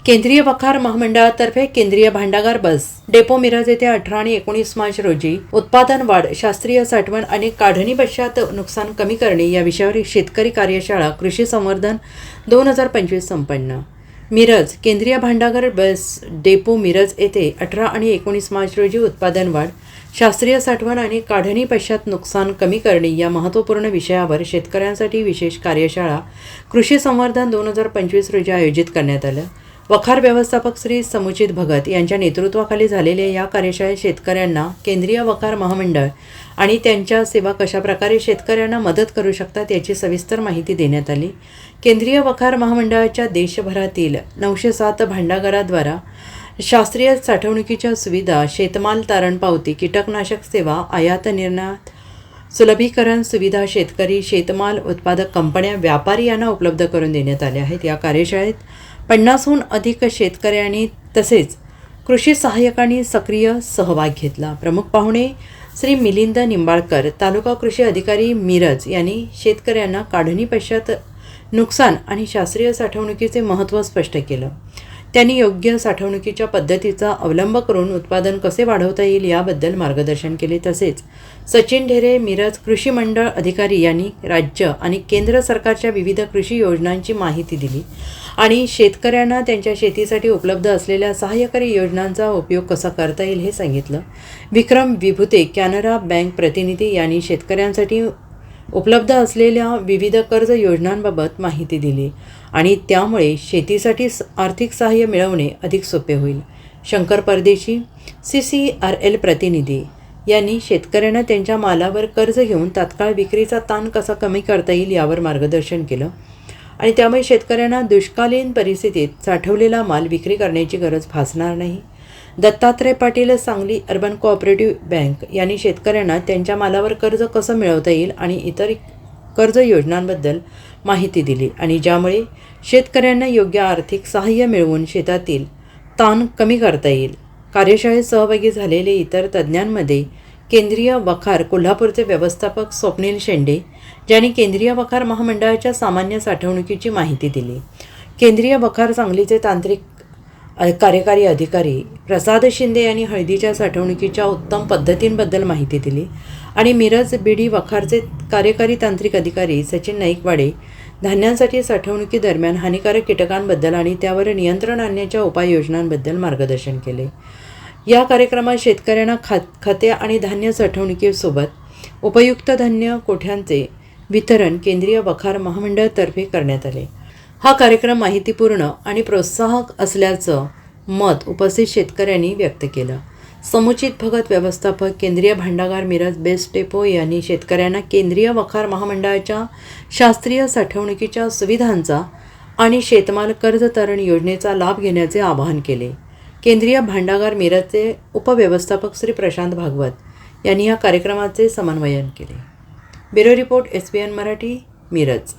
केंद्रीय वखार महामंडळातर्फे केंद्रीय भांडागार बस डेपो मिरज येथे 18 आणि 19 मार्च रोजी उत्पादन वाढ, शास्त्रीय साठवण आणि काढणी पश्चात नुकसान कमी करणे या विषयावर शेतकरी कार्यशाळा कृषी संवर्धन 2025 संपन्न. मिरज केंद्रीय भांडागार बस डेपो मिरज येथे 18 आणि 19 मार्च रोजी उत्पादन वाढ, शास्त्रीय साठवण आणि काढणी पश्चात नुकसान कमी करणे या महत्त्वपूर्ण विषयावर शेतकऱ्यांसाठी विशेष कार्यशाळा कृषी संवर्धन 2025 रोजी आयोजित करण्यात आलं. वखार व्यवस्थापक श्री समुचित भगत यांच्या नेतृत्वाखाली झालेल्या या कार्यशाळेत शेतकऱ्यांना केंद्रीय वखार महामंडळ आणि त्यांच्या सेवा कशाप्रकारे शेतकऱ्यांना मदत करू शकतात याची सविस्तर माहिती देण्यात आली. केंद्रीय वखार महामंडळाच्या देशभरातील 907 भांडागाराद्वारा शास्त्रीय साठवणुकीच्या सुविधा, शेतमाल तारण पावती, कीटकनाशक सेवा, आयात निर्यात सुलभीकरण सुविधा शेतकरी, शेतमाल उत्पादक कंपन्या, व्यापारी यांना उपलब्ध करून देण्यात आल्या आहेत. या कार्यशाळेत 50हून अधिक शेतकऱ्यांनी तसेच कृषी सहाय्यकांनी सक्रिय सहभाग घेतला. प्रमुख पाहुणे श्री मिलिंद निंबाळकर, तालुका कृषी अधिकारी मिरज यांनी शेतकऱ्यांना काढणी पश्चात नुकसान आणि शास्त्रीय साठवणुकीचे महत्त्व स्पष्ट केलं. त्यांनी योग्य साठवणुकीच्या पद्धतीचा अवलंब करून उत्पादन कसे वाढवता येईल याबद्दल मार्गदर्शन केले. तसेच सचिन ढेरे, मिरज कृषी मंडळ अधिकारी यांनी राज्य आणि केंद्र सरकारच्या विविध कृषी योजनांची माहिती दिली आणि शेतकऱ्यांना त्यांच्या शेतीसाठी उपलब्ध असलेल्या सहाय्यकारी योजनांचा उपयोग कसा करता येईल हे सांगितलं. विक्रम विभुते, कॅनरा बँक प्रतिनिधी यांनी शेतकऱ्यांसाठी उपलब्ध असलेल्या विविध कर्ज योजनांबाबत माहिती दिली आणि त्यामुळे शेतीसाठी आर्थिक सहाय्य मिळवणे अधिक सोपे होईल. शंकर परदेशी, CCRL प्रतिनिधी यांनी शेतकऱ्यांना त्यांच्या मालावर कर्ज घेऊन तात्काळ विक्रीचा ताण कसा कमी करता येईल यावर मार्गदर्शन केलं आणि त्यामुळे शेतकऱ्यांना दुष्कालीन परिस्थितीत साठवलेला माल विक्री करण्याची गरज भासणार नाही. Dattatray Patil, Sangli urban cooperative bank यांनी शेतकऱ्यांना त्यांच्या मालावर कर्ज कसं मिळवता येईल आणि इतर कर्ज योजनांबद्दल माहिती दिली आणि ज्यामुळे शेतकऱ्यांना योग्य आर्थिक सहाय्य मिळवून शेतातील ताण कमी करता येईल. कार्यशाळेत सहभागी झालेले इतर तज्ज्ञांमध्ये केंद्रीय वखार कोल्हापूरचे व्यवस्थापक स्वप्नील शेंडे, ज्यांनी केंद्रीय वखार महामंडळाच्या सामान्य साठवणुकीची माहिती दिली. केंद्रीय वखार सांगलीचे तांत्रिक कार्यकारी अधिकारी प्रसाद शिंदे यांनी हळदीच्या साठवणुकीच्या उत्तम पद्धतींबद्दल माहिती दिली आणि मिरज BD वखारचे कार्यकारी तांत्रिक अधिकारी सचिन नाईकवाडे धान्यांसाठी साठवणुकीदरम्यान हानिकारक कीटकांबद्दल आणि त्यावर नियंत्रण आणण्याच्या उपाययोजनांबद्दल मार्गदर्शन केले. या कार्यक्रमात शेतकऱ्यांना खते आणि धान्य साठवणुकीसोबत उपयुक्त धान्य कोठ्यांचे वितरण केंद्रीय वखार महामंडळातर्फे करण्यात आले. हा कार्यक्रम माहितीपूर्ण आणि प्रोत्साहक असल्याचं मत उपस्थित शेतकऱ्यांनी व्यक्त केलं. समुचित भगत, व्यवस्थापक केंद्रीय भांडागार मिरज बेस्ट डेपो यांनी शेतकऱ्यांना केंद्रीय वखार महामंडळाच्या शास्त्रीय साठवणुकीच्या सुविधांचा आणि शेतमाल कर्ज तारण योजनेचा लाभ घेण्याचे आवाहन केले. केंद्रीय भांडागार मिरजचे उपव्यवस्थापक श्री प्रशांत भागवत यांनी या कार्यक्रमाचे समन्वयन केले. Bureau report SBN Marathi, Miraj.